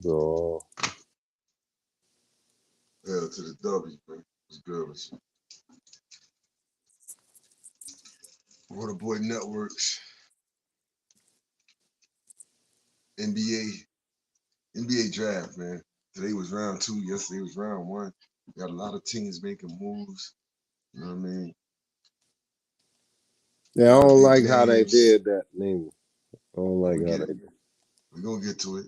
So L to the W, man. What's good with you? Waterboy Networks, NBA draft, man. Today was round 2. Yesterday was round 1. Got a lot of teams making moves. You know what I mean? yeah, A I lot of don't big like how they names. did that, neither. I don't I'm like gonna how get they it. did. We're gonna get to it.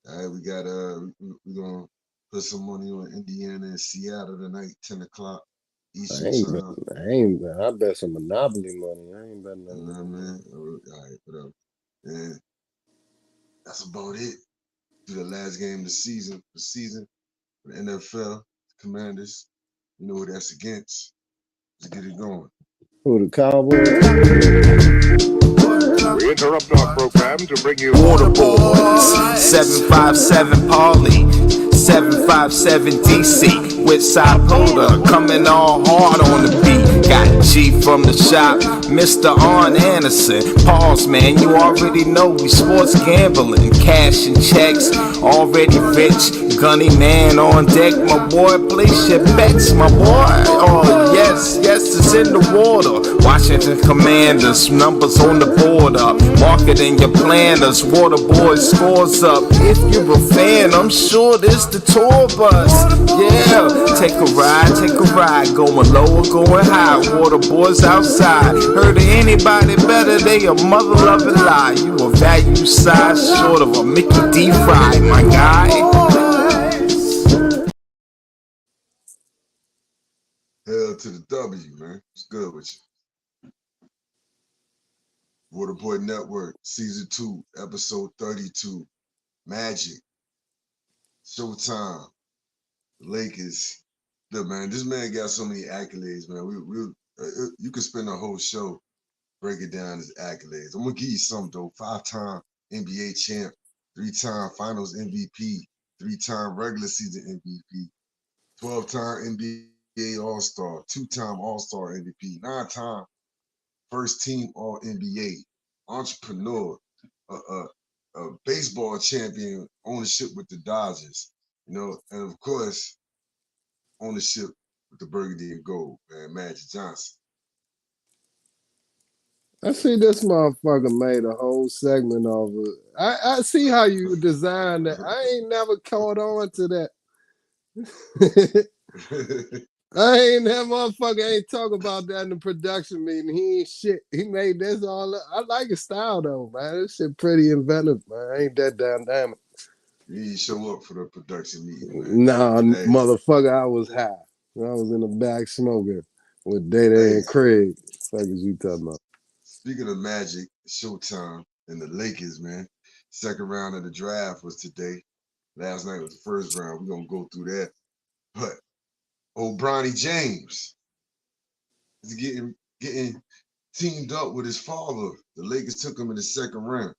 All right, we got we're gonna put some money on Indiana and Seattle tonight, 10 o'clock I Eastern ain't time. betting. I ain't. I bet some Monopoly money. I ain't betting You on know what I that. mean? All right, whatever. And that's about it. To the last game of the season, for the NFL, Commanders. You know who that's against. Let's get it going. Who the Cowboys? We interrupt our program to bring you Water Boys. 757 Pauly, 757 DC. With side Poda coming all hard on the beat. Got G from the shop, Mr. Arn Anderson. Pause, man, you already know we sports gambling. Cash and checks, already rich. Gunny man on deck, my boy. Place your bets, my boy. Oh, yes, it's in the water. Washington Commanders, numbers on the border. Marketing your planners, Water Boys scores up. If you're a fan, I'm sure this the tour bus. Yeah, take a ride, going low or going high. Water Boys outside. Heard of anybody better? They a mother loving lie. You a value size short of a Mickey D. Fry, my guy. Hell to the W, man. What's good with you? Waterboy Network, Season 2, Episode 32. Magic, Showtime, Lakers. Look, man, this man got so many accolades, man. You could spend a whole show breaking down his accolades. I'm gonna give you some though. 5-time NBA champ, 3-time Finals MVP, 3-time regular season MVP, 12-time NBA All-Star, 2-time All-Star MVP, 9-time first team All NBA, entrepreneur, a baseball champion, ownership with the Dodgers, and of course, ownership with the Burgundy and Gold, man, Magic Johnson. I see this motherfucker made a whole segment of it. I see how you designed it. I ain't never caught on to that. I ain't that motherfucker ain't talk about that in the production meeting. He ain't shit. He made this all up. I like his style though, man. This shit pretty inventive, man. Ain't that damn it. He didn't show up for the production meeting, man. Nah, Hey, motherfucker, I was high. I was in the back smoking with Data hey, and Craig. Fuck is you talking about? speaking of Magic, Showtime, and the Lakers, man. Second round of the draft was today. Last night was the first round. We're gonna go through that. But old Bronny James is getting teamed up with his father. The Lakers took him in the second round.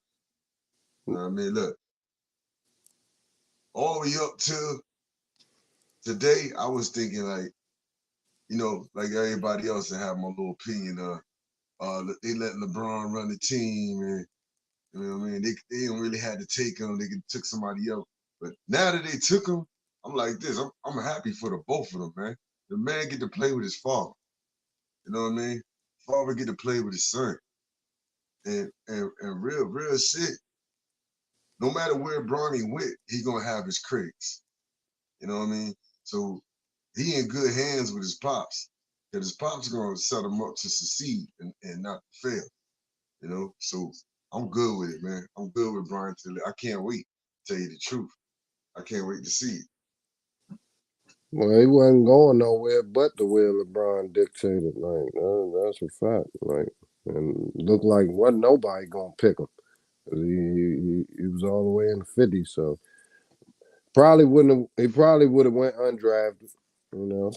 I mean, look, all the way up to today, I was thinking like, like everybody else, I have my little opinion of they let LeBron run the team, and you know what I mean. They didn't really have to take him. They could took somebody else. But now that they took him, I'm like this. I'm happy for the both of them, man. The man get to play with his father. You know what I mean? Father get to play with his son. And real shit. No matter where Bronny went, he gonna have his critics. You know what I mean? So he in good hands with his pops. Because his pops gonna set him up to succeed and not fail. So I'm good with it, man. I'm good with Brian Tilly. I can't wait to tell you the truth. I can't wait to see it. Well, he wasn't going nowhere but the way LeBron dictated. Like that's a fact. Like, and looked like wasn't nobody gonna pick him. He was all the way in the 50s, so probably wouldn't have. He probably would have went undrafted. You know,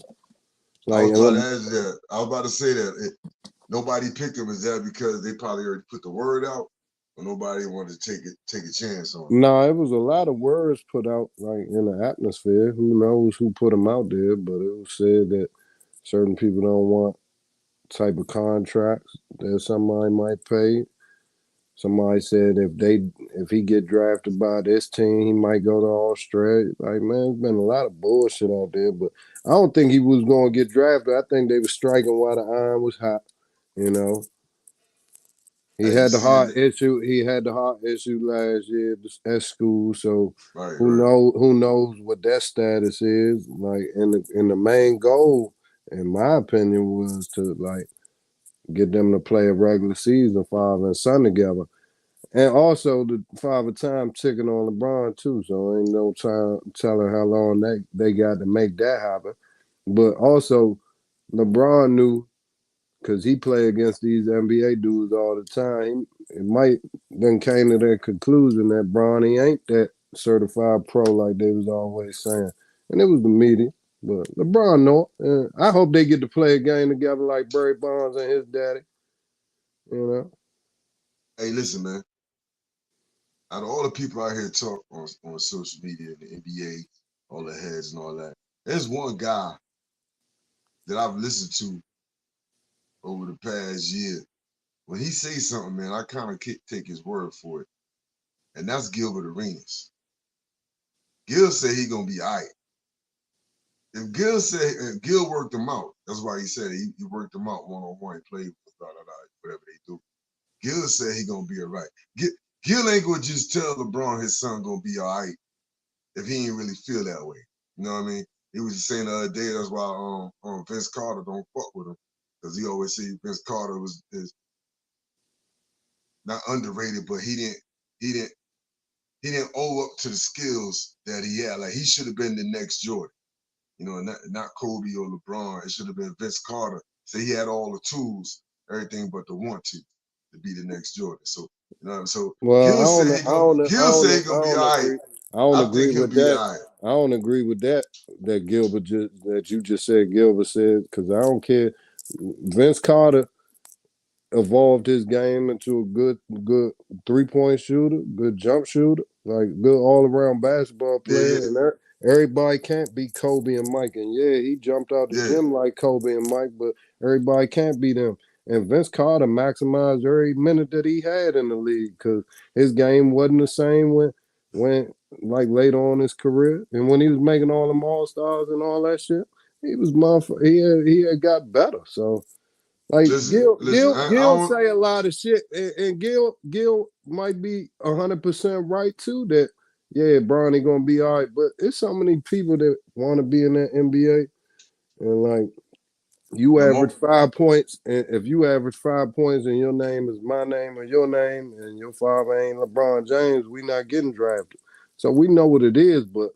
I like was about to ask that. I was about to say that. Nobody picked him. Is that because they probably already put the word out, or nobody wanted to take a chance on him? no, it was a lot of words put out like in the atmosphere. Who knows who put them out there? But it was said that certain people don't want type of contracts that somebody might pay. Somebody said if he get drafted by this team, he might go to Australia. Like, man, there's been a lot of bullshit out there, but I don't think he was going to get drafted. I think they were striking while the iron was hot. You know, he Hey, you had the see heart it? issue. He had the heart issue last year at school. So Right, who right. know who knows what that status is? Like, and the main goal, in my opinion, was to like get them to play a regular season, father and son together. And also the father time ticking on LeBron too. So ain't no time telling how long they got to make that happen. But also LeBron knew because he play against these NBA dudes all the time. It might then came to that conclusion that Bronny ain't that certified pro like they was always saying. And it was the media. But LeBron know it. And I hope they get to play a game together like Barry Bonds and his daddy. You know. Hey, listen, man. Out of all the people out here talk on social media, the NBA, all the heads and all that, there's one guy that I've listened to over the past year. When he says something, man, I kind of take his word for it, and that's Gilbert Arenas. Gil said he gonna be all right. If Gil said Gil worked him out, that's why he said he worked him out one on one. He played with whatever they do. Gil said he gonna be all right. Gil ain't gonna just tell LeBron his son gonna be all right if he ain't really feel that way. You know what I mean? He was just saying the other day that's why Vince Carter don't fuck with him because he always say Vince Carter is not underrated, but he didn't owe up to the skills that he had. Like he should have been the next Jordan. You know, not Kobe or LeBron. It should have been Vince Carter. So he had all the tools, everything but the want to be the next Jordan. So you know, so Well, Gil said he gonna be all right. I don't I agree think he'll with be that. all right. I don't agree with that. That you just said Gilbert said because I don't care. Vince Carter evolved his game into a good 3-point shooter, good jump shooter, like good all around basketball Yeah, player. And everybody can't beat Kobe and Mike. And yeah, he jumped out the yeah, gym like Kobe and Mike, but everybody can't beat them. And Vince Carter maximized every minute that he had in the league because his game wasn't the same when like later on in his career and when he was making all them all stars and all that shit. He was he had got better. So like listen. I Gil don't. say a lot of shit, and Gil might be 100% right too. That yeah, Bronny gonna be all right, but it's so many people that want to be in that NBA, and like you But average more, 5 points, and if you average 5 points, and your name is my name or your name, and your father ain't LeBron James, we not getting drafted. So we know what it is, but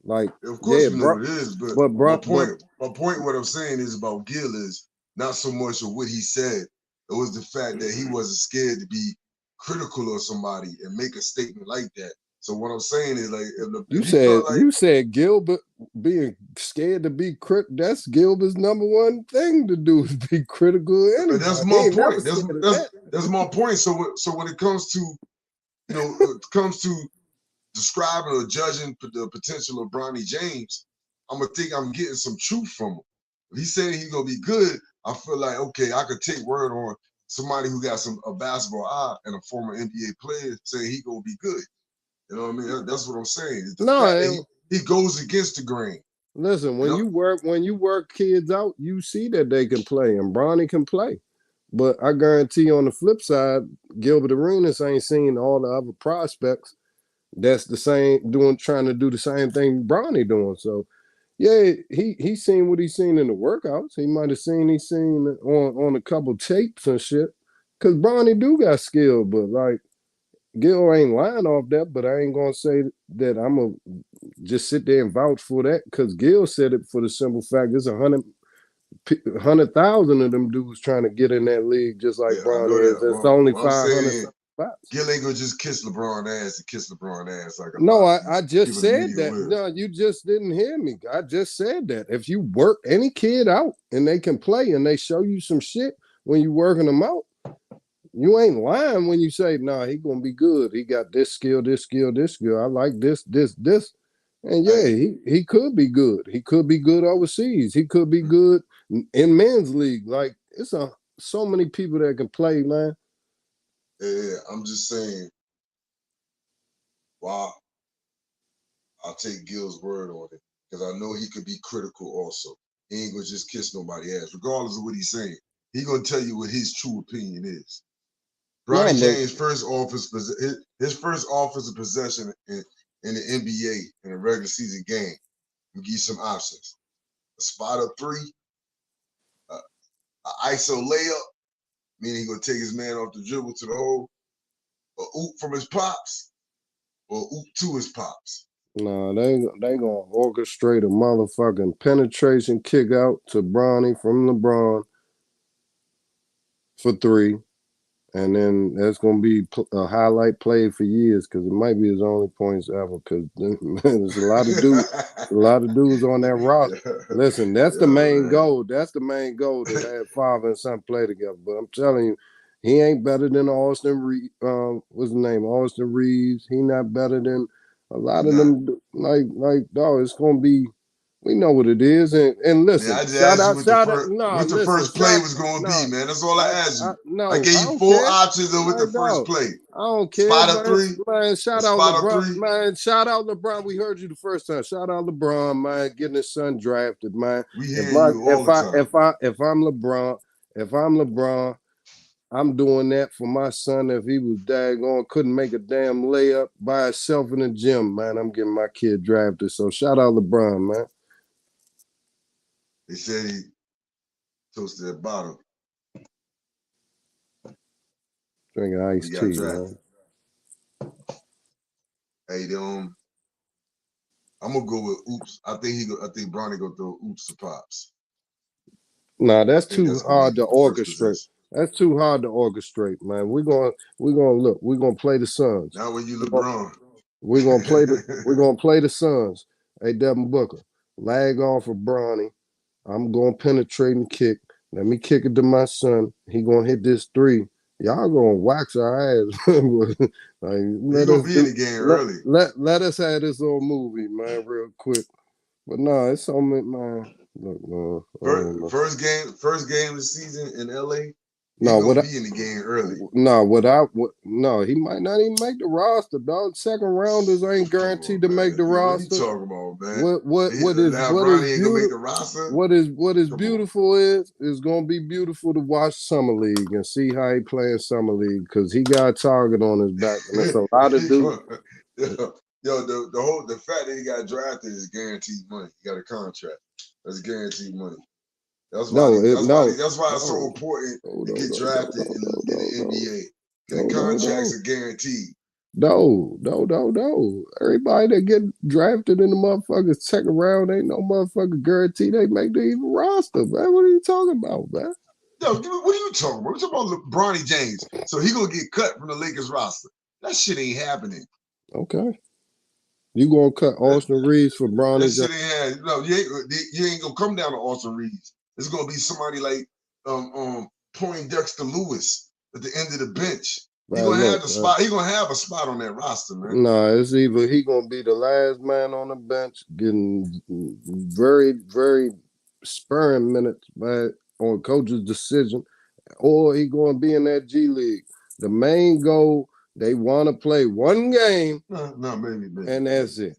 like of course yeah, we know bro, what it is. But but my bro, but point, what I'm saying is about Gil is not so much of what he said. It was the fact that he wasn't scared to be critical of somebody and make a statement like that. So what I'm saying is like You if he felt like said Gilbert being scared to be That's Gilbert's number one thing to do is be critical of that's anybody. He my ain't never point. That's scared of that's that. that's my point. So when it comes to it comes to describing or judging the potential of Bronny James, I'm gonna think I'm getting some truth from him. If he's saying he's gonna be good, I feel like okay, I could take word on somebody who got a basketball eye and a former NBA player saying he gonna be good. You know what I mean? That's what I'm saying. It's the fact that No, he goes against the grain. listen, You know? when you work kids out, you see that they can play, and Bronny can play. But I guarantee you on the flip side, Gilbert Arenas ain't seen all the other prospects that's the same trying to do the same thing Bronny doing. So yeah, he seen what he seen in the workouts. He might have seen on a couple tapes and shit. Cause Bronny do got skill, but like Gil ain't lying off that. But I ain't gonna say that I'm gonna just sit there and vouch for that. Cause Gil said it for the simple fact there's 100,000 of them dudes trying to get in that league just like Yeah, I know Bronny is. that. It's Well, only what I'm 500 saying, something spots. Gil ain't gonna just kiss LeBron ass and kiss LeBron ass like a No, lot of I these just people in the said media that. will. No, you just didn't hear me. I just said that. If you work any kid out and they can play and they show you some shit when you working them out, you ain't lying when you say, nah, he gonna be good. He got this skill, this skill, this skill. I like this. And yeah, Hey, he could be good. He could be good overseas. He could be good in men's league. Like so many people that can play, man. Yeah, I'm just saying. Wow, I'll take Gil's word on it because I know he could be critical also. He ain't gonna just kiss nobody's ass, regardless of what he's saying. He gonna tell you what his true opinion is. No, Bronny but James' his first offensive possession in the NBA in a regular season game. We give you some options: a spot up three, a ISO layup, meaning he gonna take his man off the dribble to the hole, a oop from his pops, or oop to his pops. no, they gonna orchestrate a motherfucking penetration kick out to Bronny from LeBron for three. And then that's gonna be a highlight play for years because it might be his only points ever. Because there's a lot of dudes on that roster. Listen, that's the main man. goal. That's the main goal to have father and son play together. But I'm telling you, he ain't better than Austin Reeves. What's his name? Austin Reeves. He not better than a lot He's of not. them. Like dog, it's gonna be. We know what it is, and Man, I listen, just asked you shout out. what the Listen, first play was going to be, man. That's all I asked you. I no, gave I you don't 4 care. options of what the Man, first dog, play. I don't care, Spot up man. three, Man, a shout out spot up LeBron. three. Man, shout out LeBron. We heard you the first time. Shout out LeBron, man, getting his son drafted, man. We hear you all the time. If I'm LeBron, I'm doing that for my son. If he was daggone, couldn't make a damn layup by himself in the gym, man, I'm getting my kid drafted. So shout out LeBron, man. They said he toasted that bottom. Drinking iced He got tea, drafted. man. Hey, I'm gonna go with oops. I think Bronny go throw oops to pops. Nah, that's I think too that's gonna be hard to the first orchestrate. possession. That's too hard to orchestrate, man. We're gonna play the Suns. Now when you LeBron. We're gonna play the Suns. Hey, Devin Booker, lag off of Bronny. I'm gonna penetrate and kick. Let me kick it to my son. He gonna hit this three. Y'all gonna wax our ass. Like, He let gonna us be in do the game early. let us have this little movie, man, real quick. But no, it's so many, man. Look, man, I don't know. First game of the season in LA. He No, gonna what be in the game early. no, he might not even make the roster, dog. Second rounders ain't guaranteed to make the What you roster. talking about, man? What Bronny is ain't gonna make the beautiful roster. what is Come on. beautiful is gonna be beautiful to watch Summer League and see how he plays Summer League because he got a target on his back and it's a lot of dudes. The fact that he got drafted is guaranteed money. He got a contract. That's guaranteed money. That's why it's so important to get drafted in the NBA. Because the contracts are guaranteed. No. Everybody that get drafted in the motherfucking second round ain't no motherfucking guarantee they make the even roster, man. What are you talking about, man? Yo, what are you talking about? We're talking about Bronny James. So he gonna get cut from the Lakers roster. That shit ain't happening. Okay. You gonna cut Austin Reeves for Bronny? That shit ain't happening. No, you ain't gonna come down to Austin Reeves. It's gonna be somebody like Poindexter Lewis at the end of the bench. He gonna have the spot. He gonna have a spot on that roster, man. Nah, it's either he gonna be the last man on the bench, getting very, very sparing minutes by on coach's decision, or he gonna be in that G League. The main goal, they want to play one game. No, maybe, and that's it.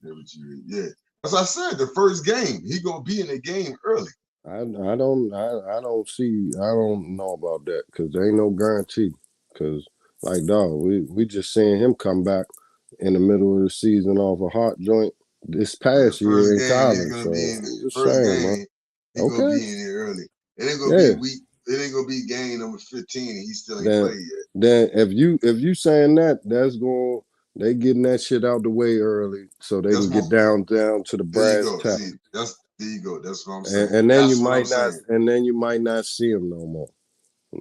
Yeah, as I said, the first game he gonna be in the game early. I don't know about that because there ain't no guarantee. Because like dog, we just seeing him come back in the middle of the season off a heart joint this past year in college. So I'm just saying, man. He's gonna be in here early. It ain't gonna be week. It ain't gonna be game number 15 and he still ain't played yet. Then if you saying that, that's going they getting that shit out the way early so they can get down to the brass tacks. See, there you go. That's what I'm saying. And then you might not see him no more.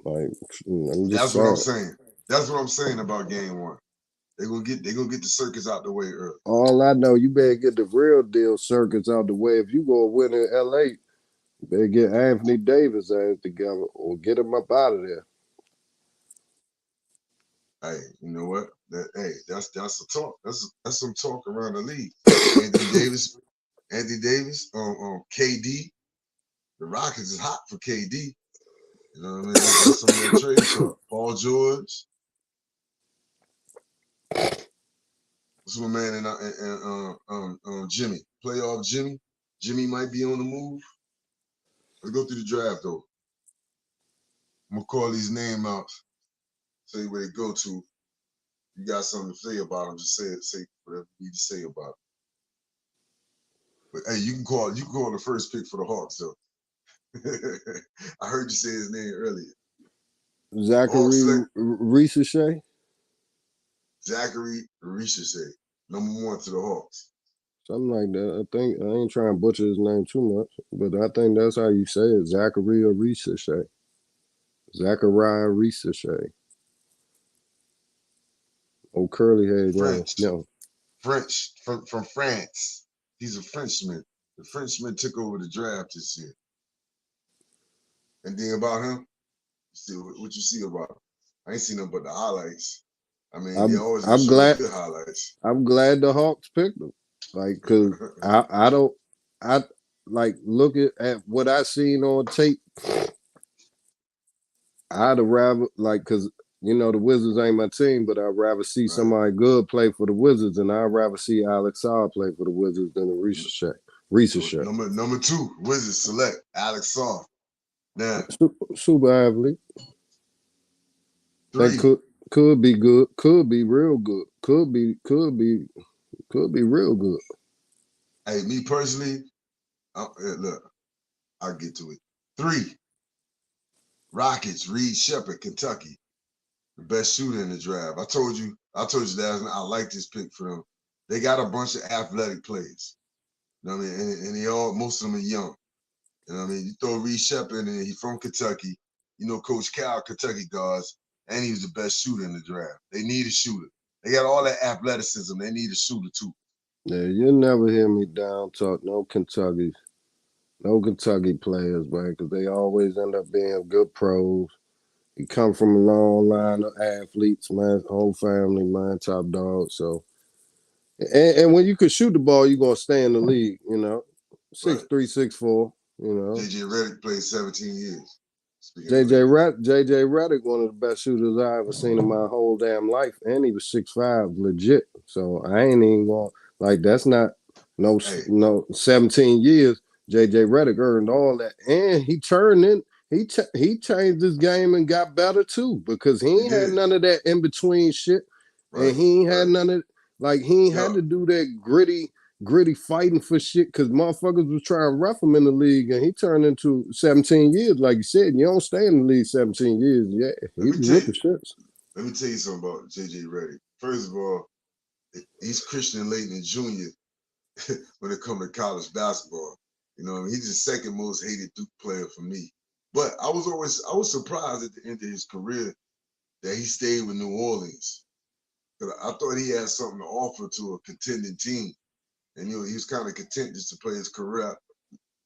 Like I'm just what I'm saying. That's what I'm saying about game one. They're gonna get the circus out the way early. All I know, you better get the real deal circuits out the way. If you gonna win in LA, you better get Anthony Davis ass together or get him up out of there. Hey, you know what? That's a talk. That's some talk around the league. Anthony Davis, KD. The Rockets is hot for KD. You know what I mean? That's some of that trade talk. Paul George. What's my man and Jimmy? Playoff Jimmy. Jimmy might be on the move. Let's go through the draft though. I'm gonna call these names out. Say where they go to. You got something to say about them? Just say it. Say whatever you need to say about it. But hey, you can call the first pick for the Hawks though. I heard you say his name earlier. Zachary Ricochet. Zachary Ricochet, #1 to the Hawks. Something like that. I think I ain't trying to butcher his name too much, but I think that's how you say it. Zachary or Ricochet. Zachariah Ricochet. Oh, curly head, French from France. He's a Frenchman. The Frenchman took over the draft this year. Anything about him? See what you see about him? I ain't seen him but the highlights. I mean, they always show good highlights. I'm glad the Hawks picked him. Like, cause I like looking at what I seen on tape. I'd rather cause you know the Wizards ain't my team, but I'd rather see somebody good play for the Wizards, and I'd rather see Alex Saar play for the Wizards than the Ricochet. Number 2, Wizards select Alex Saar. Now, super athlete. 3. That could be good, could be real good, could be real good. Hey, me personally, look, I'll get to it. 3, Rockets, Reed Shepherd, Kentucky, the best shooter in the draft. I told you that I like this pick for them. They got a bunch of athletic players. You know what I mean? And most of them are young. You know what I mean? You throw Reed Shepherd in, he's from Kentucky. You know, Coach Cal, Kentucky guards, and he was the best shooter in the draft. They need a shooter. They got all that athleticism. They need a shooter too. Yeah, you'll never hear me down talk no Kentucky players, man, because they always end up being good pros. He come from a long line of athletes, man, whole family, man, top dog. So, and when you could shoot the ball, you're gonna stay in the league, you know. 6'3", 6'4", you know. JJ Redick played 17 years. JJ Redick, one of the best shooters I ever seen in my whole damn life, and he was 6'5", legit. So I ain't even going that's not no 17 years. JJ Redick earned all that, and he turned in. He changed his game and got better too, because he ain't had none of that in between shit, and he ain't had none of he ain't had to do that gritty fighting for shit, because motherfuckers was trying to rough him in the league, and he turned into 17 years, like you said. You don't stay in the league 17 years. Yeah, he's with the shits. Let me tell you something about JJ Redick. First of all, he's Christian Laettner Jr. when it comes to college basketball. You know, he's the second most hated Duke player for me. But I was surprised at the end of his career that he stayed with New Orleans. I thought he had something to offer to a contending team. And, you know, he was kind of content just to play his career.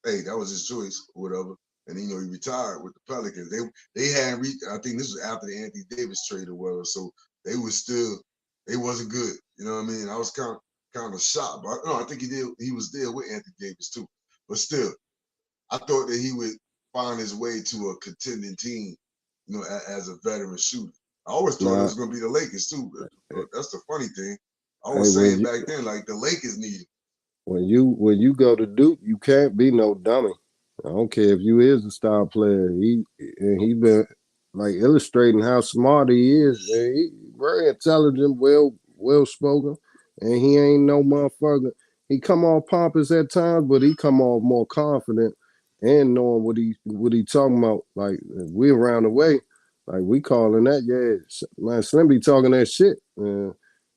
Hey, that was his choice or whatever. And, you know, he retired with the Pelicans. They hadn't reached, I think this was after the Anthony Davis trade or whatever. So they wasn't good. You know what I mean? I was kind of shocked. But no, I think he was there with Anthony Davis too. But still, I thought that he would find his way to a contending team, you know, as a veteran shooter. I always thought it was going to be the Lakers too. But that's the funny thing. I was saying back then, like, the Lakers need him. When you go to Duke, you can't be no dummy. I don't care if you is a star player. He been illustrating how smart he is. He very intelligent, well spoken, and he ain't no motherfucker. He come off pompous at times, but he come off more confident and knowing what he talking about. Like, we around the way, like, we calling that, man, Slim be talking that shit.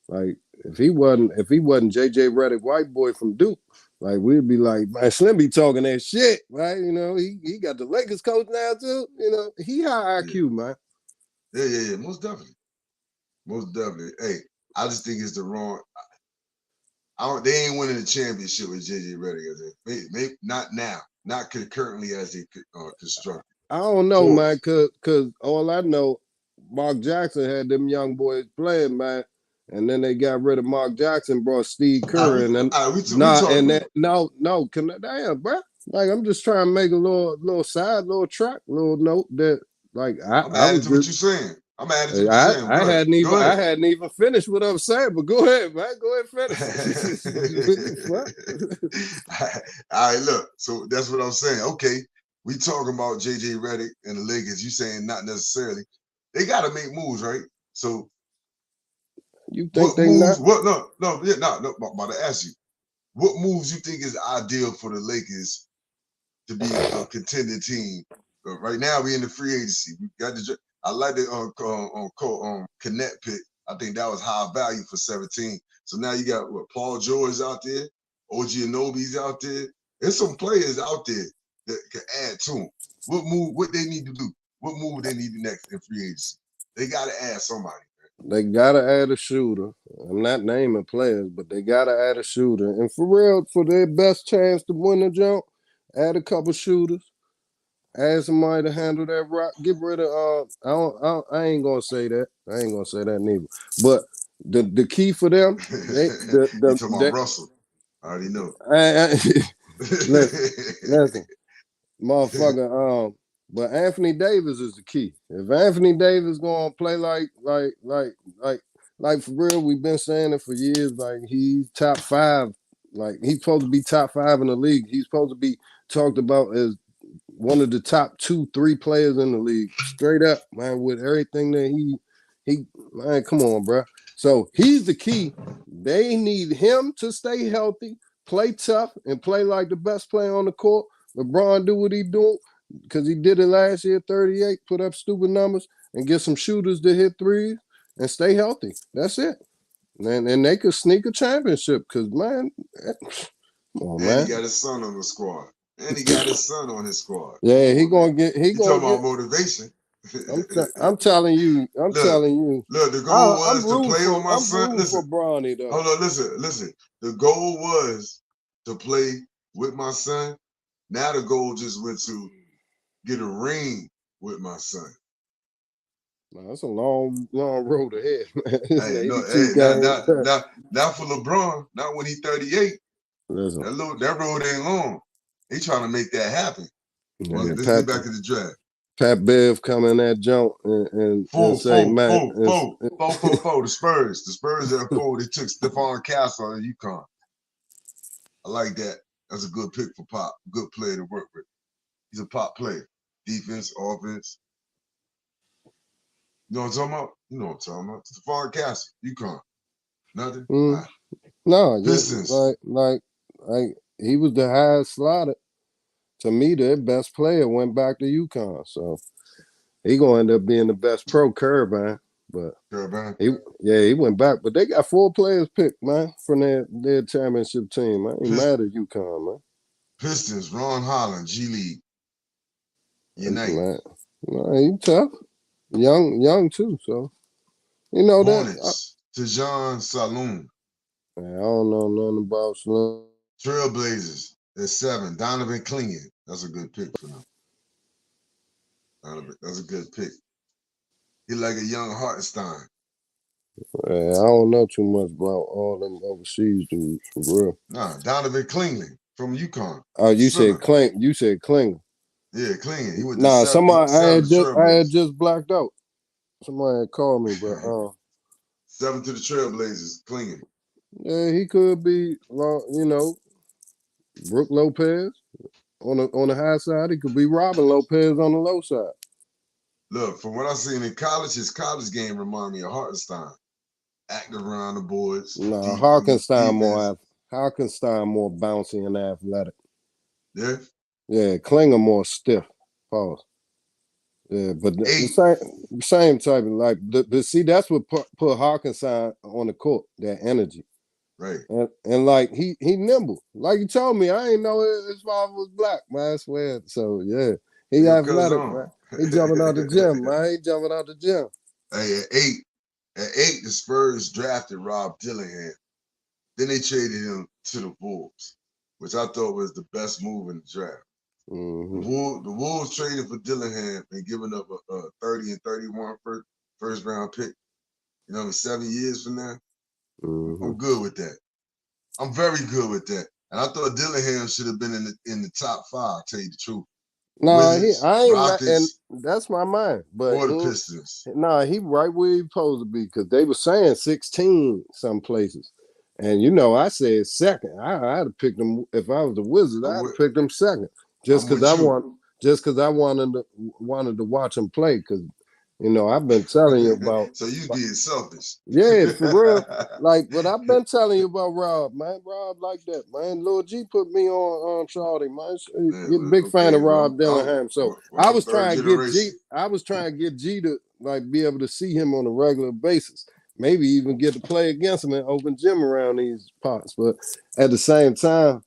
Like, if he wasn't JJ Redick, white boy from Duke, like, we'd be like, man, Slim be talking that shit, right? You know, he got the Lakers coach now too. You know, he high IQ, man. Yeah, most definitely. Hey, I just think it's the wrong. They ain't winning the championship with JJ Redick. Maybe not now, not concurrently as they construct. I don't know, man, cause all I know, Mark Jackson had them young boys playing, man. And then they got rid of Mark Jackson, brought Steve Kerr, and then damn, bro. Like, I'm just trying to make a little track, little note that, like, I'm adding to what you're saying. I'm adding to what you're saying. I hadn't even finished what I'm saying, but go ahead, man. Go ahead and finish. All right, look. So that's what I'm saying. Okay, we talking about JJ Redick and the Lakers. You saying not necessarily. They got to make moves, right? So you think they moves? No. I'm about to ask you. What moves you think is ideal for the Lakers to be a contending team? Right now, we in the free agency. We got the. I like the Connect pick. I think that was high value for 17. So now you got what Paul George out there, OG Anunoby's out there. There's some players out there that can add to them. What they need to do? What move they need next in free agency? They got to add somebody. They gotta add a shooter. I'm not naming players, but they gotta add a shooter. And for real, for their best chance to win the jump, add a couple shooters. Add somebody to handle that rock. Get rid of. I ain't gonna say that. I ain't gonna say that neither. But the key for them, you talking about Russell? I already know. Listen, motherfucker. But Anthony Davis is the key. If Anthony Davis gonna play like for real, we've been saying it for years. Like he's top 5. Like he's supposed to be top 5 in the league. He's supposed to be talked about as one of the top 2-3 players in the league, straight up, man. With everything that he man, come on, bro. So he's the key. They need him to stay healthy, play tough, and play like the best player on the court. LeBron do what he do because he did it last year, 38, put up stupid numbers, and get some shooters to hit threes and stay healthy. That's it. And they could sneak a championship because, man, come on, man. He got his son on the squad. And he got his son on his squad. Yeah, he gonna get. He talking about motivation. I'm telling you. Look, the goal was to play with my son. Listen, for Bronny, though. Hold on, listen. The goal was to play with my son. Now the goal just went to get a ring with my son. Man, that's a long road ahead, man. Not for LeBron. Not when he's 38. Listen. That road ain't long. He trying to make that happen. Yeah, let's get back to the draft. Pat Bev come in that jump and say, man, the Spurs. The Spurs are 4. They took Stephon Castle out of UConn. I like that. That's a good pick for Pop. Good player to work with. He's a Pop player. Defense, offense. You know what I'm talking about? You know what I'm talking about. Stephon Castle, UConn. Nothing? No, Pistons. Like he was the highest slotted. To me, their best player went back to UConn. So he gonna end up being the best pro, Curban. But he went back. But they got 4 players picked, man, from their championship team. I ain't mad at UConn, man. Pistons, Ron Holland, G League. Unite. Man, he tough. Young too, so you know Hornets, Tajon Saloon. Man, I don't know nothing about Saloon. Trailblazers at 7. Donovan Clingan. That's a good pick for them. That's a good pick. He like a young Hartenstein. Man, I don't know too much about all them overseas dudes, for real. Nah, Donovan Clingan from UConn. Oh, you said Klinger. Yeah, Clingan. He was somebody I had just blacked out. Somebody had called me, but 7 to the Trailblazers, Clingan. Yeah, he could be, Brook Lopez on the high side. He could be Robin Lopez on the low side. Look, from what I've seen in college, his college game remind me of Hartenstein. Active around the boards. No, Hartenstein more bouncy and athletic. Yeah? Yeah, Klinger more stiff. Pause. Yeah, but the same type of like. But see, that's what put Hartenstein on the court. That energy. Right. And like he nimble. Like you told me, I ain't know his father was black, man. I swear. So yeah, he athletic, man. He jumping out the gym, man. He jumping out the gym. Hey, at 8, the Spurs drafted Rob Dillingham. Then they traded him to the Wolves, which I thought was the best move in the draft. Mm-hmm. The Wolves traded for Dillingham and giving up a 30 and 31 first round pick. 7 years from now. Mm-hmm. I'm good with that. I'm very good with that. And I thought Dillingham should have been in the top 5, tell you the truth. Nah, Wizards, I ain't not, and Rockets, that's my mind. But or the Pistons. he right where he supposed to be because they were saying 16 some places. And I said second. I'd have picked them if I was the Wizards. I'd I'm have with, picked them second, I'm with you. just because I wanted to watch them play. Because I've been telling you about. So you being selfish. Yeah, for real. Like, but I've been telling you about Rob, man. Rob like that, man. Lil G put me on Charlie, man. Yeah, He's a big fan okay, of Rob Dillingham. So I I'm was third trying to get G. generation. I was trying to get G to like be able to see him on a regular basis. Maybe even get to play against him in open gym around these parts. But at the same time,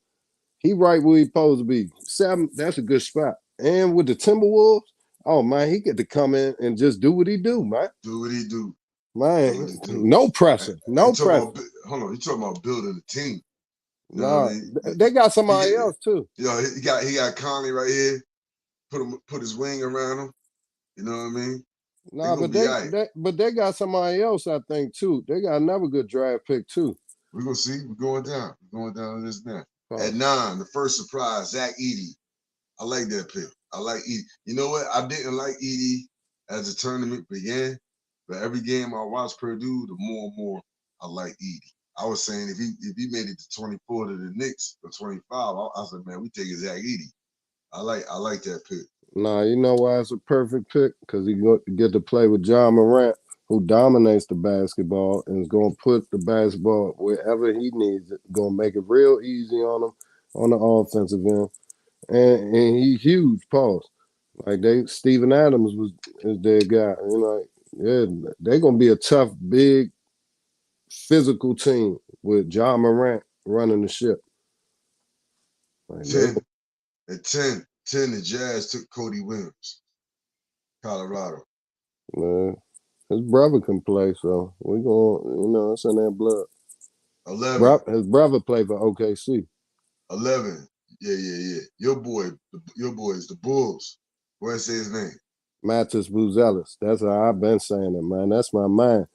he right where he supposed to be. 7, that's a good spot. And with the Timberwolves, oh man, he get to come in and just do what he do, man. Do what he do. Do Man, what he do. no pressure, You no talking pressure. about hold on? You talking about building a team? You know what I Nah, mean? they got He somebody get, else too. he got Conley right here. Put his wing around him. You know what I mean? They Nah, gonna but be all right. they got somebody else, I think, too. They got another good draft pick too. We're gonna see. We're going down. We're going down to this now. At Oh, 9, the first surprise, Zach Edey. I like that pick. I like Edey. You know what? I didn't like Edey as the tournament began, but every game I watched Purdue, the more and more I like Edey. I was saying if he made it to 24 to the Knicks or 25, I said, man, we taking Zach Edey. I like that pick. nah, you know why it's a perfect pick? Because he get to play with John Morant, who dominates the basketball and is going to put the basketball wherever he needs it. Going to make it real easy on him on the offensive end, and he huge. Pause. Like Steven Adams is their guy. Yeah, they're gonna be a tough, big, physical team with John Morant running the ship. Like 10. At 10, the Jazz took Cody Williams, Colorado. man, his brother can play, so we going. It's in their blood. 11, His brother played for OKC. 11. Yeah. Your boy is the Bulls. Go ahead and say his name. Matis Buzelis. That's how I've been saying it, man. That's my man.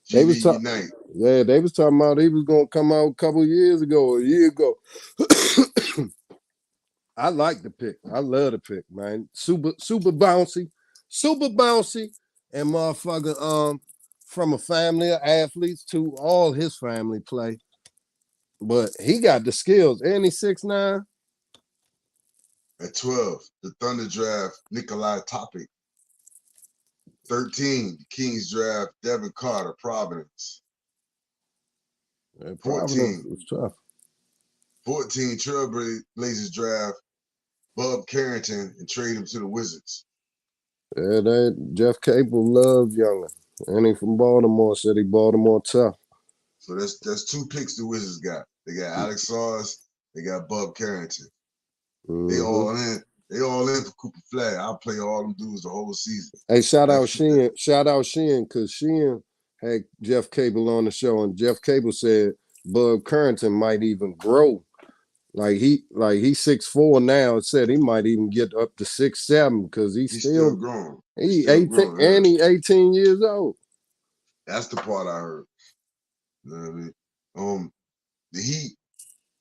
G League Unite. Yeah, they was talking about he was gonna come out a couple years ago, or a year ago. I like the pick. I love the pick, man. Super bouncy, and motherfucker. From a family of athletes to all his family play, but he got the skills. And he's 6'9". At 12, the Thunder draft Nikolai Topic. 13, the Kings draft Devin Carter, Providence. Yeah, Providence 14, was tough. 14, Trailblazers draft Bub Carrington and trade him to the Wizards. Yeah, Jeff Capel loved Younger. And he from Baltimore, said he Baltimore tough. So that's 2 picks the Wizards got. They got Alex Sauce, they got Bub Carrington. Mm-hmm. They all in. They all in for Cooper Flag. I'll play all them dudes the whole season. Hey, shout out Sheehan, because Sheehan had Jeff Cable on the show, and Jeff Cable said Bub Carrington might even grow. Like he's 6'4" now. It said he might even get up to 6'7" because he's still growing. He 18 and he 18 years old. That's the part I heard. You know what I mean? The Heat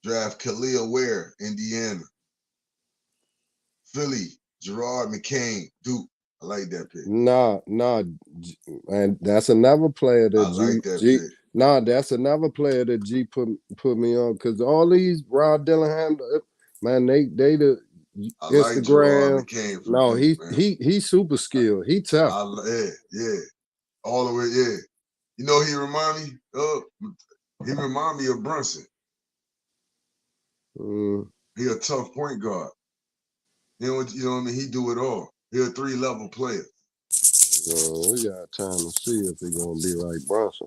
draft Khalil Ware, Indiana. Philly, Gerard McCain, Duke. I like that pick. Nah, and that's another player that I like that pick. Nah, that's another player that G put me on because all these Rod Dillingham, man, they the I Instagram. like Gerard McCain from Duke, he's super skilled. He tough. Yeah, all the way. Yeah, you know he remind me of. He remind me of Brunson. He a tough point guard. You know what I mean? He do it all. He a 3-level player. We got time to see if he gonna be like Brunson.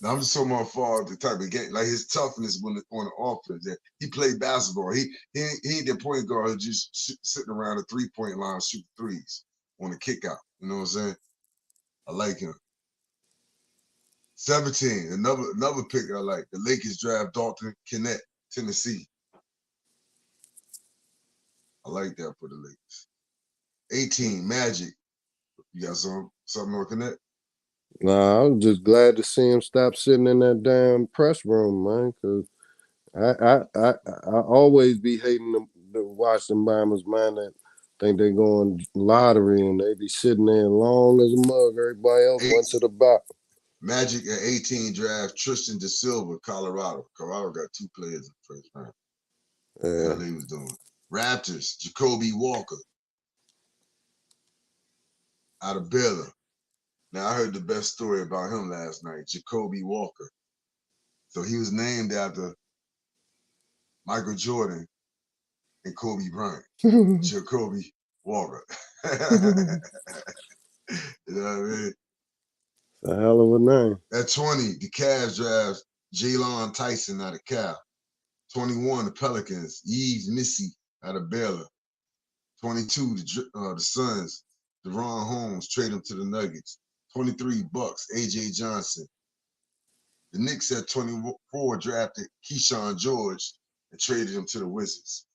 Now, I'm just talking about far the type of game, like his toughness on the offense. Yeah. He played basketball. He ain't the point guard who just sitting around the 3-point line shooting threes on the kick out. You know what I'm saying? I like him. 17, another pick I like. The Lakers draft Dalton Kennett, Tennessee. I like that for the Lakers. 18, Magic. You got something on Kennett? Nah, I'm just glad to see him stop sitting in that damn press room, man. Cause I always be hating to watch them Bombers, man. That Think they going lottery and they be sitting there long as a mug. Everybody else went to the bottom. Magic at 18 draft Tristan Da Silva, Colorado. Colorado got 2 players in the first round. Yeah. How they was doing. Raptors, Jacoby Walker out of Baylor. Now I heard the best story about him last night. Jacoby Walker. So he was named after Michael Jordan and Kobe Bryant. Jacoby Walker. You know what I mean? A hell of a name. At 20, the Cavs draft Jalen Tyson out of Cal. 21, the Pelicans, Yves Missy out of Baylor. 22, the Suns, Deron Holmes, trade him to the Nuggets. 23, Bucks, AJ Johnson. The Knicks at 24 drafted Keyshawn George and traded him to the Wizards.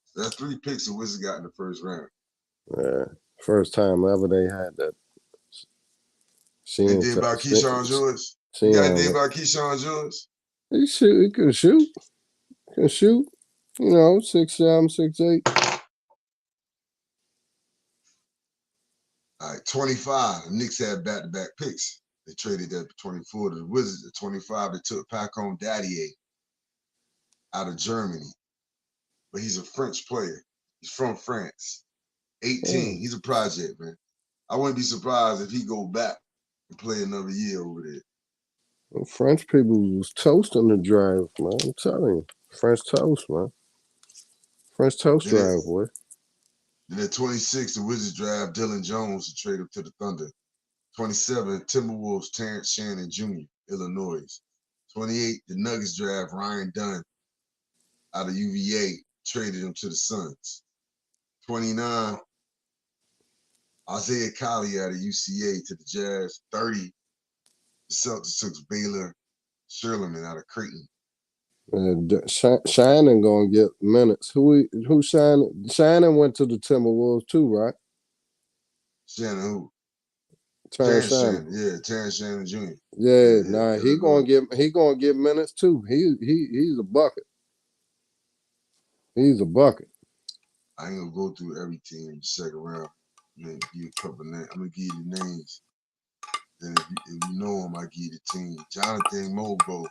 So that's 3 picks the Wizards got in the first round. Yeah. First time ever they had that. Anything about Keyshawn George? You got anything about Keyshawn George? He can shoot. Can shoot. You know, 6'7", 6'8". All right, 25. The Knicks had back-to-back picks. They traded that 24 to the Wizards. At 25, they took Pacon Dadier out of Germany. But he's a French player. He's from France. 18. He's a project, man. I wouldn't be surprised if he go back and play another year over there. Well, French people was toasting the drive, man. I'm telling you. French toast, man. French toast drive, boy. Then at 26, the Wizards draft Dylan Jones to trade him to the Thunder. 27, Timberwolves Terrence Shannon Jr., Illinois. 28, the Nuggets draft Ryan Dunn out of UVA, traded him to the Suns. 29, Isaiah Collie out of UCA to the Jazz. 30, the Celtics took Baylor Sherman out of Creighton. Shannon gonna get minutes. Who Shannon? Shannon went to the Timberwolves too, right? Shannon who? Terrence Shannon. Yeah, Terrence Shannon Jr. Yeah, he gonna get minutes too. He's a bucket. He's a bucket. I ain't gonna go through every team in the second round. I'm gonna give you a couple names. I'm gonna give you the names. Then if you know them, I give you the team. Jonathan Mobo.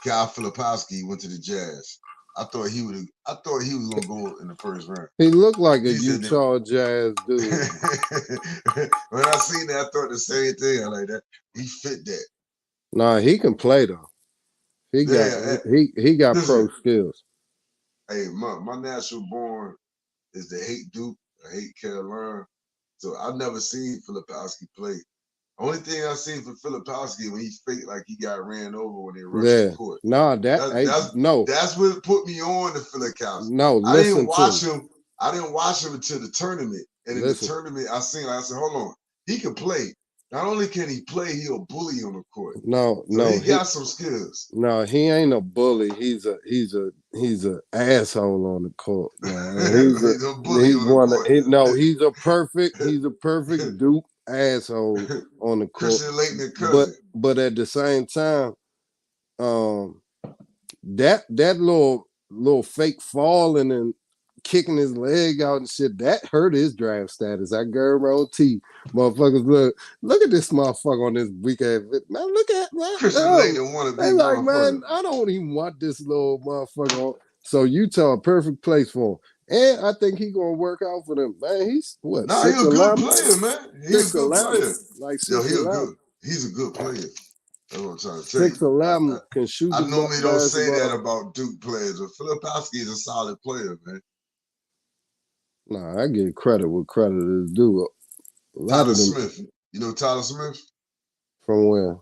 Kyle Filipowski went to the Jazz. I thought he was gonna go in the first round. He looked like a Utah Jazz dude. When I seen that, I thought the same thing. I like that. He fit that. Nah, he can play though. He got pro skills. Hey, my natural born is to hate Duke, I hate Carolina. So I've never seen Filipowski play. Only thing I seen for Filipowski when he faked like he got ran over when they rushed the court. Nah, that's what put me on the Filipowski. No, I didn't watch him. I didn't watch him until the tournament. And in the tournament, I said, hold on, he can play. Not only can he play, he'll bully on the court. He got some skills. No, he ain't a bully. He's a asshole on the court. He's a bully on the court. He's a perfect Duke asshole on the court. Christian Laettner cousin. But at the same time, that little fake falling and kicking his leg out and shit, that hurt his draft status. I guarantee motherfuckers look at this motherfucker on this weak ass. Man, look at man. Christian Laettner wanna be like, man, I don't even want this little motherfucker on. So Utah, a perfect place for him. And I think he's gonna work out for them. Man, he's what? Nah, he's a good player, man. He's a good player. Like he's a good player. That's what I'm trying to tell you. 6'11" can shoot. I normally don't say that about Duke players, but Filipowski is a solid player, man. Nah, I give credit where credit is due. Tyler Smith. You know Tyler Smith? From where?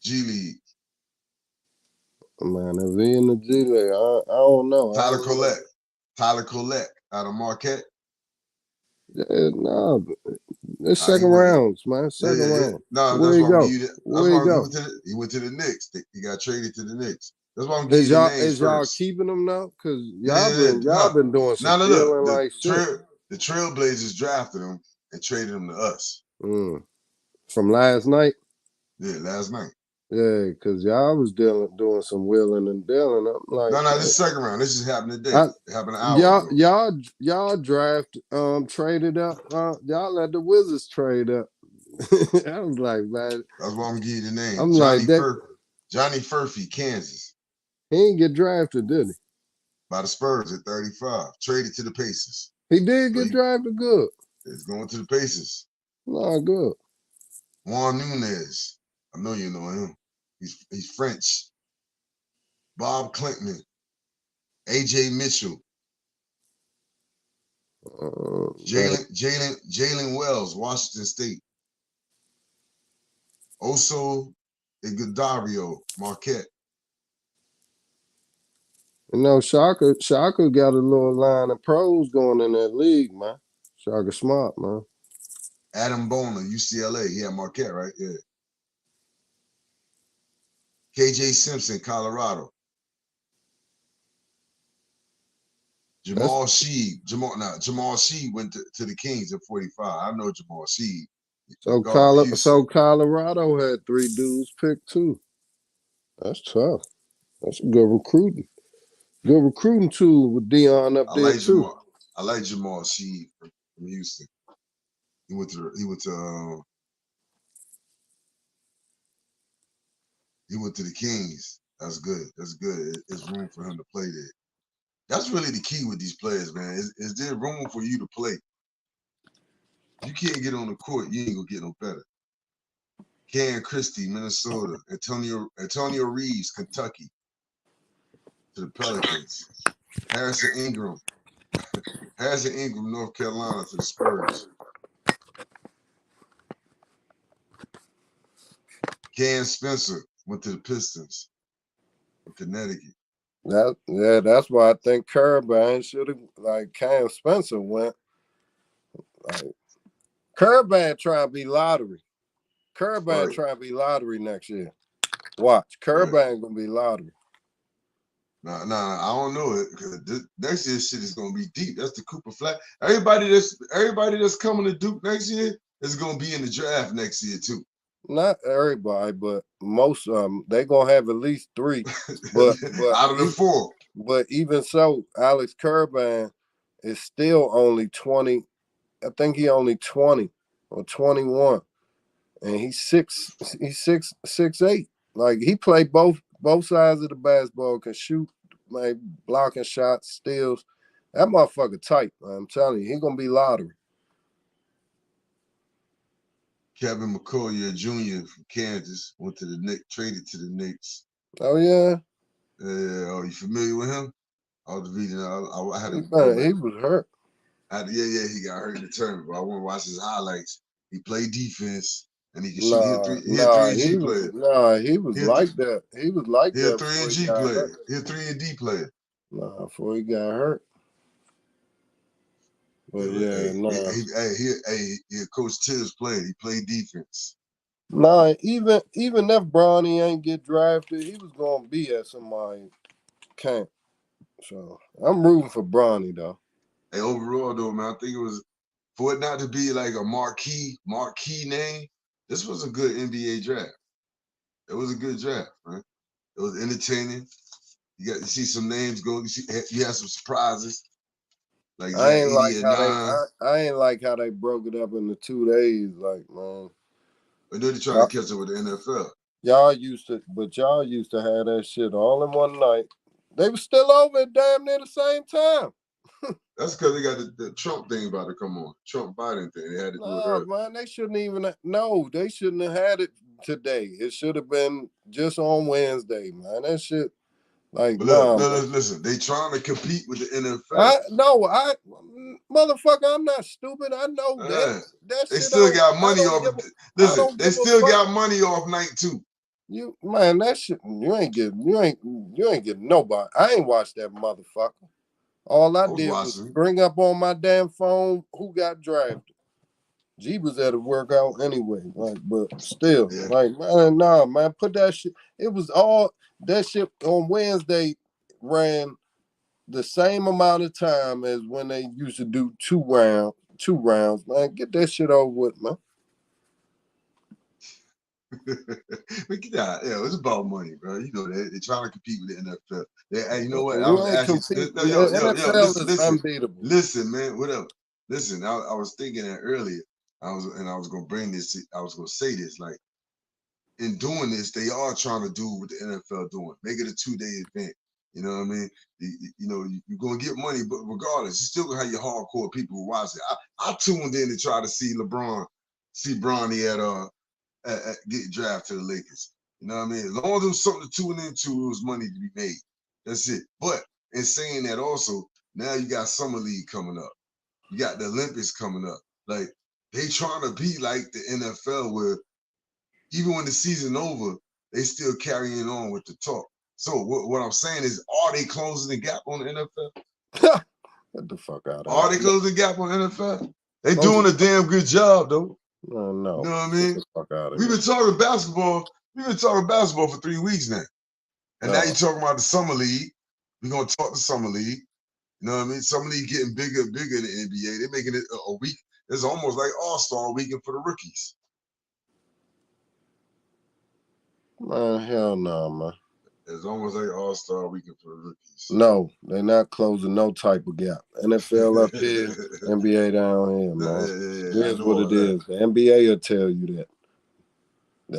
G League. Man, if he in the G League, I don't know. Tyler Collette out of Marquette. Yeah, no, it's second rounds, man. Second round. No, where you go? He went to the Knicks. He got traded to the Knicks. That's why I'm giving you names Is y'all keeping them now? Because y'all been doing some like shit. The Trailblazers drafted him and traded him to us. From last night? Yeah, last night. Yeah, because y'all was doing some wheeling and dealing. I'm like, No, this second round. This just happened today. It happened an hour ago. y'all draft traded up. Y'all let the Wizards trade up. I was like, man. That's why I'm giving you the name. I'm like that. Johnny Furphy, Kansas. He didn't get drafted, did he? By the Spurs at 35. Traded to the Pacers. He did get drafted. Good. It's going to the Pacers. No, good. Juan Nunez. I know you know him. He's French. Bob Clinton. AJ Mitchell. Jalen Wells, Washington State. Oso Iguodaro, Marquette. You know, Shaka got a little line of pros going in that league, man. Shaka smart, man. Adam Boner, UCLA. He had Marquette, right? Yeah. KJ Simpson, Colorado. Jamal Sheed went to the Kings at 45. I know Jamal Sheed. So Colorado had 3 dudes picked too. That's tough. That's a good recruiting. Good recruiting tool with Dion up there too. I like Jamal Sheed from Houston. He went to the Kings. That's good. That's good. It's room for him to play there. That's really the key with these players, man. Is there room for you to play? You can't get on the court, you ain't gonna get no better. Ken Christie, Minnesota. Antonio Reeves, Kentucky. To the Pelicans. Harrison Ingram, North Carolina to the Spurs. Cam Spencer went to the Pistons from Connecticut. That's why I think Kerr should have, like Cam Spencer went. Like Kerr trying to be lottery. Kerr trying to be lottery next year. Watch. Kerr gonna be lottery. Nah, I don't know it because next year shit is gonna be deep. That's the Cooper Flag. Everybody that's coming to Duke next year is gonna be in the draft next year too. Not everybody, but most of them. They gonna have at least 3. But out of the 4. But even so, Alex Kerr is still only 20. I think he only 20 or 21, and he's 6'8". Like he played both sides of the basketball, can shoot, like blocking shots, steals. That motherfucker tight. I'm telling you, he gonna be lottery. Kevin McCullough Jr. from Kansas went to the Knicks, traded to the Knicks. Oh yeah. Yeah. Oh, you familiar with him? I was reading. I had he was hurt. He got hurt in the tournament. But I want to watch his highlights. He played defense and he could shoot. He had 3 and G player. He was like that. He was like that. He had 3 and G player. He had 3 and D player. Nah, before he got hurt. But he Coach Tibbs played. He played defense. Nah, even if Bronny ain't get drafted, he was gonna be at somebody's camp. So I'm rooting for Bronny though. Hey, overall though, man, I think it was for it not to be like a marquee name. This was a good NBA draft. It was a good draft, man. It was entertaining. You got to see some names go. You had some surprises. Like I ain't like how they broke it up into 2 days. Like, man. But they're trying to catch up with the NFL. Y'all used to have that shit all in one night. They were still over at damn near the same time. That's because they got the Trump thing about to come on. Trump Biden thing. They had to do it early. Man, they shouldn't even. No, they shouldn't have had it today. It should have been just on Wednesday, man. That shit. Like, listen. They trying to compete with the NFL. Motherfucker, I'm not stupid. I know that. They still got money off. Listen, they still got money off night 2. That shit. You ain't getting nobody. I ain't watched that motherfucker. All I did was bring up on my damn phone who got drafted. G was at a workout anyway, like, but still, like, man, put that shit. It was all that shit on Wednesday ran the same amount of time as when they used to do 2 rounds. Man, get that shit over with, man. But get out. Yeah, it's about money, bro. You know that they're trying to compete with the NFL. You know what? I You was ain't asking. compete. Yo, NFL is unbeatable. listen, man. What up? Listen, I was thinking that earlier. I was gonna bring this. I was gonna say this. Like in doing this, they are trying to do what the NFL doing. Make it a 2-day event. You know what I mean? You're gonna get money, but regardless, you still gonna have your hardcore people who watch it. I tuned in to try to see Bronny at getting drafted to the Lakers. You know what I mean? As long as there was something to tune into, it was money to be made. That's it. But in saying that also, now you got Summer League coming up. You got the Olympics coming up. Like they trying to be like the NFL where even when the season over, they still carrying on with the talk. So what I'm saying is, are they closing the gap on the NFL? Get the fuck out of Are they here. closing the gap on the NFL? They doing a damn good job though. No. You know what I mean? Get the fuck out of We've here. been talking basketball. We've been talking basketball for 3 weeks now. And now you're talking about the Summer League. We're going to talk the Summer League. You know what I mean? Summer League getting bigger and bigger in the NBA. They're making it a week. It's almost like All-Star weekend for the rookies. Man, hell no, man. It's almost like All-Star weekend for the rookies. No, they're not closing no type of gap. NFL up here, NBA down here, man. It is what it is. The NBA will tell you that.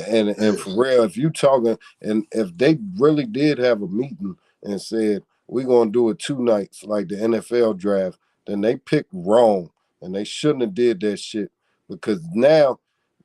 And for real, if you talking, and if they really did have a meeting and said, we're going to do it 2 nights like the NFL draft, then they picked wrong. And they shouldn't have did that shit. Because now,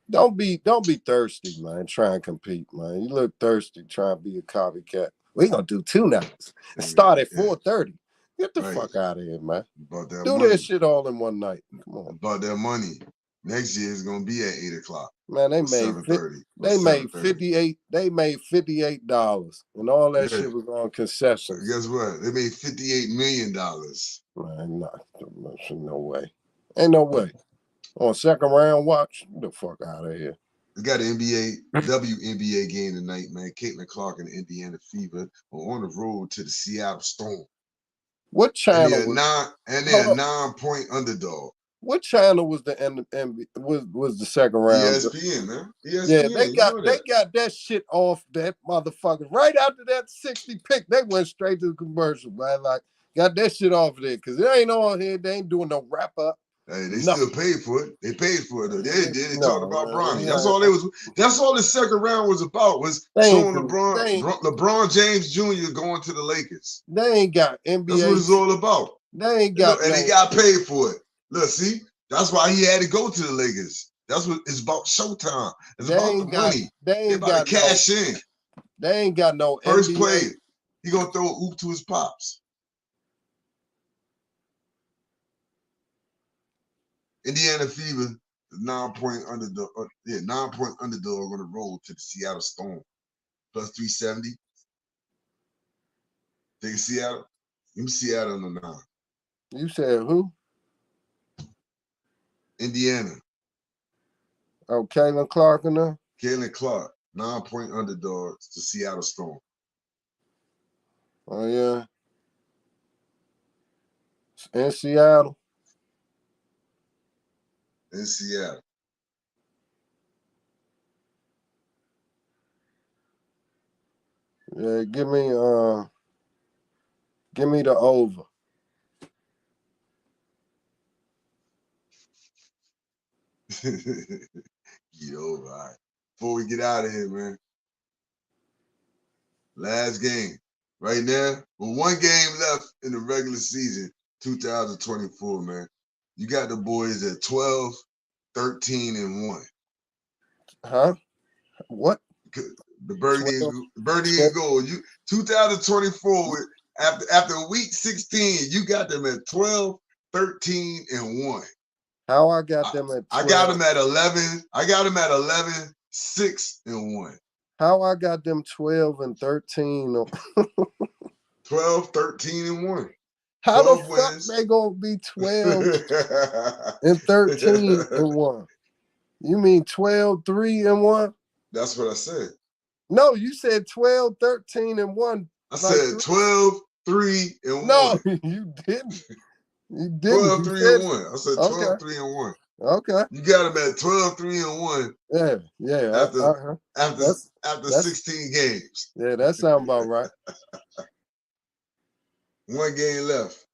don't be thirsty, man. Try and compete, man. You look thirsty, trying to be a copycat. We're going to do 2 nights. Start at 4:30. Get the fuck out of here, man. Do that shit all in one night. Come on. About that money. Next year is gonna be at 8 o'clock. Man, they made $58. They made $58, and all that shit was on concessions. Guess what? They made $58 million. Man, no way. Ain't no way. On second round watch, get the fuck out of here. We got an WNBA game tonight, man. Caitlin Clark and the Indiana Fever are on the road to the Seattle Storm. What channel? They're a 9-point underdog. What channel was the was the second round? ESPN, man. ESPN, yeah, they got that shit off that motherfucker. Right after that 60 pick, they went straight to the commercial, man. Like, got that shit off there because it ain't on here. They ain't doing no wrap up. Hey, they still paid for it. They paid for it though. They did. They talked about Bronny. That's all they was. That's all the second round was about. Was showing LeBron James Jr. going to the Lakers. They ain't got NBA. That's what it's all about. They ain't got. And they got paid for it. Look, see, that's why he had to go to the Lakers. That's what it's about. Showtime. It's about the money. They about to cash in. They ain't got no first NBA. play. He gonna throw a oop to his pops. Indiana Fever, 9-point underdog. 9-point underdog on the road to the Seattle Storm. Plus 370. Take Seattle. Give me Seattle on the 9. You said who? Indiana. Oh, Caitlin Clark and them? Caitlin Clark, 9-point underdogs to Seattle Storm. Oh, yeah. In Seattle. In Seattle. Yeah, give me the over. Get over, all right. Before we get out of here, man. Last game. Right now, with 1 game left in the regular season, 2024, man. You got the boys at 12, 13, and 1. Huh? What? The birdie and goal. 2024 after week 16, you got them at 12, 13, and 1. How I got them at 12? I got them at 11. I got them at 11, 6, and 1. How I got them 12 and 13? 12, 13, and 1. How the fuck they gonna be 12 and 13 and 1? You mean 12, 3, and 1? That's what I said. No, you said 12, 13, and 1. I said 12, 3, and 1. No, you didn't. You didn't. 12, 3, and 1. I said 12, 3, and 1. Okay. You got them at 12-3-1. Yeah. After That's 16 games. yeah. That sounds about right. One game left.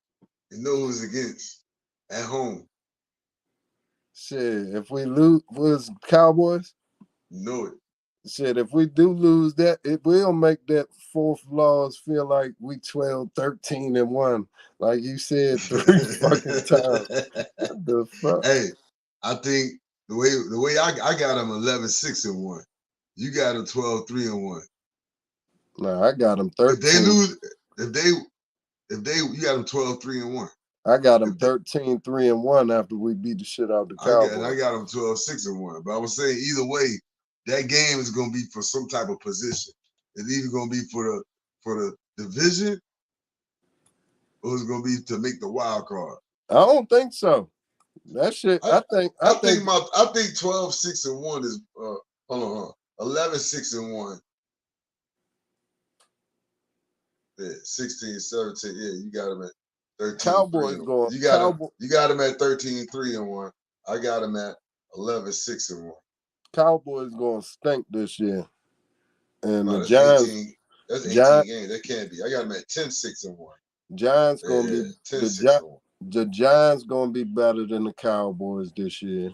You know who's against at home. Shit, if we lose, was Cowboys. You know it. Shit, if we do lose that, it will make that fourth loss feel like we 12-13-1. Like you said 3 fucking times. What the fuck? Hey, I think the way I got them 11-6-1. You got them 12-3-1. Nah, I got them 13. If they lose, if they you got them 12-3-1. I got them 13-3-1 after we beat the shit out the Cowboys. I got them 12-6-1. But I was saying either way, that game is gonna be for some type of position. It's either gonna be for the division, or it's gonna be to make the wild card. I don't think so. That shit. I think 12-6-1 is hold on. 11-6-1. Yeah, 16, 17. Yeah, you got them at 13. Cowboys going. You got them at 13-3-1. I got them at 11-6-1. Cowboys going to stink this year, and the That's Giants. 18, that's 18 games. That can't be. I got them at 10-6-1. Giants going to be 10-6-1. The Giants going to be better than the Cowboys this year.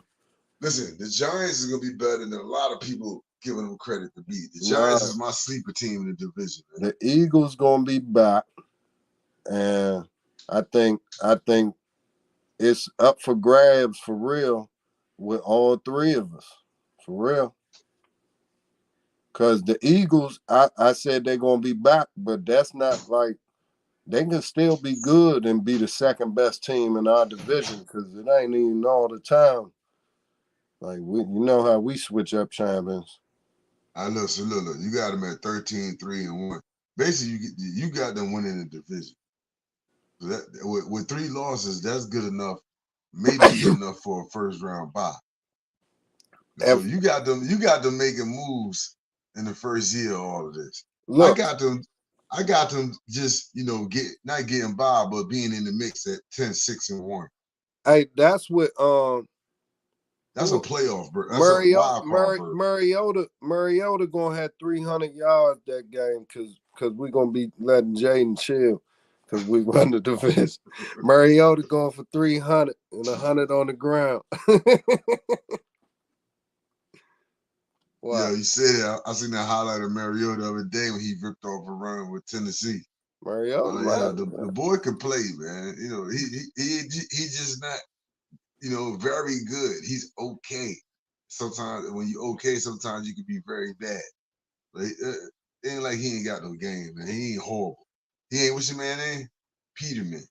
Listen, the Giants is going to be better than a lot of people giving them credit to be. The Giants is my sleeper team in the division. Man. The Eagles going to be back, and I think it's up for grabs for real with all three of us, for real. Because the Eagles, I said they're going to be back, but that's not like they can still be good and be the second best team in our division because it ain't even all the time. Like you know how we switch up champions. I know. So look, you got them at 13-3-1. Basically, you got them winning the division. So that with 3 losses, that's good enough. Maybe good enough for a first round bye. So you got them making moves in the first year of all of this. Look, I got them just, not getting by, but being in the mix at 10-6-1. Hey, that's what that's a playoff, bro. That's a wild card, Mariota gonna have 300 yards that game because we're gonna be letting Jaden chill because we won the division. Mariota going for 300 and 100 on the ground. Wow. Yeah, you said it. I seen that highlight of Mariota the other day when he ripped off a run with Tennessee. Mariota, the boy can play, man. He just not, very good. He's okay. Sometimes when you okay, sometimes you can be very bad. But it ain't like he ain't got no game, man. He ain't horrible. He ain't, what's your man name? Peterman.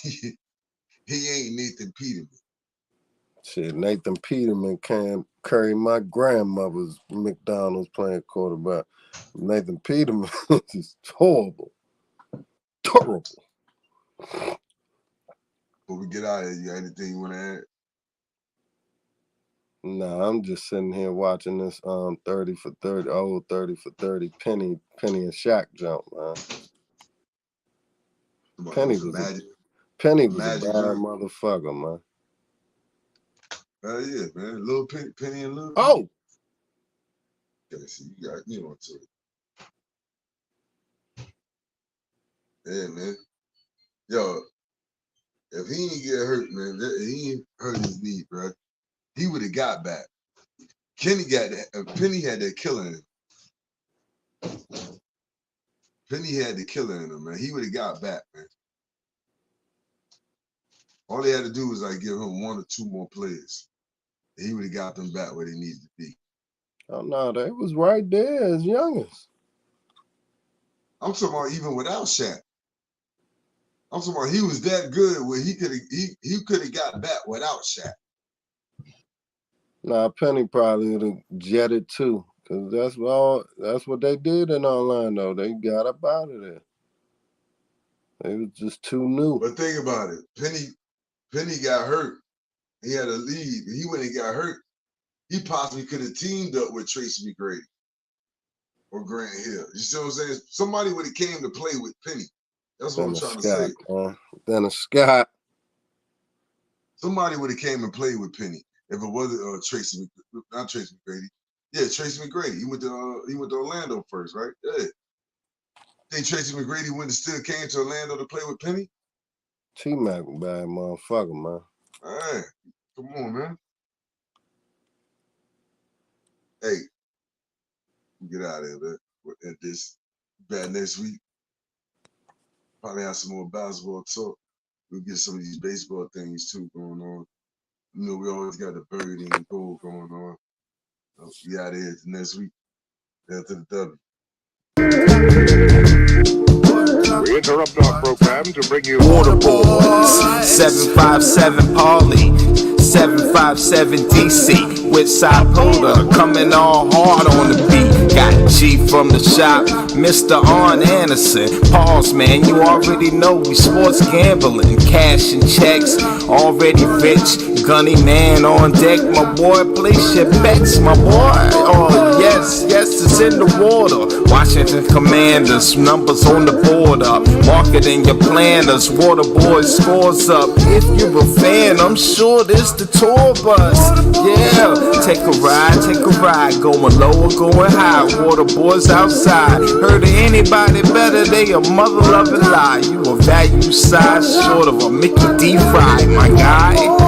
He ain't Nathan Peterman. Shit, Nathan Peterman can't carry my grandmother's McDonald's playing quarterback. Nathan Peterman is horrible. Terrible. Before we get out of here, you got anything you want to add? Nah, I'm just sitting here watching this 30 for 30 Penny and Shaq jump, man. Penny was a bad motherfucker, man. Yeah, man. Little Penny and Little. Oh. Okay, see, you on to it. Yeah, man. Yo, if he didn't get hurt, man, he ain't hurt his knee, bro. He would have got back. Penny got that. Penny had that killer in him. Penny had the killer in him, man. He would have got back, man. All they had to do was give him 1 or 2 more players. And he would have got them back where they needed to be. Oh no, they was right there as youngest. I'm talking about even without Shaq. I'm talking about he was that good where he could have got back without Shaq. Nah, Penny probably would have jetted too, because that's what they did in Orlando. They got up out of there. They was just too new. But think about it. Penny got hurt. He had a lead. He when he got hurt, he possibly could have teamed up with Tracy McGrady or Grant Hill. You see what I'm saying? Somebody would have came to play with Penny. That's what I'm trying to say. Then a Scott. Somebody would have came and played with Penny if it wasn't not Tracy McGrady. Yeah, Tracy McGrady. He went to Orlando first, right? Yeah. Think Tracy McGrady wouldn't still came to Orlando to play with Penny? T-Mac bad motherfucker, man. All right, come on, man. Hey, get out of here, man. At this bad next week. Probably have some more basketball talk. We'll get some of these baseball things too going on. You know, we always got the bird and gold going on. We out of here next week. After the W. We interrupt our program to bring you Water Boys, 757 Paulie, 757 DC, with Sapoda coming all hard on the beat. Got G from the shop, Mr. Arn Anderson. Pause, man, you already know we sports gambling, cash and checks, already rich. Gunny man on deck, my boy, place your bets, my boy. Oh yes, it's in the water. Washington Commanders, numbers on the border. Marketing your planners, Water Boys scores up. If you're a fan, I'm sure this the tour bus. Yeah, take a ride, going low or going high. Water Boys outside. Heard of anybody better? They a mother loving lie. You a value size short of a Mickey D. Fry, my guy.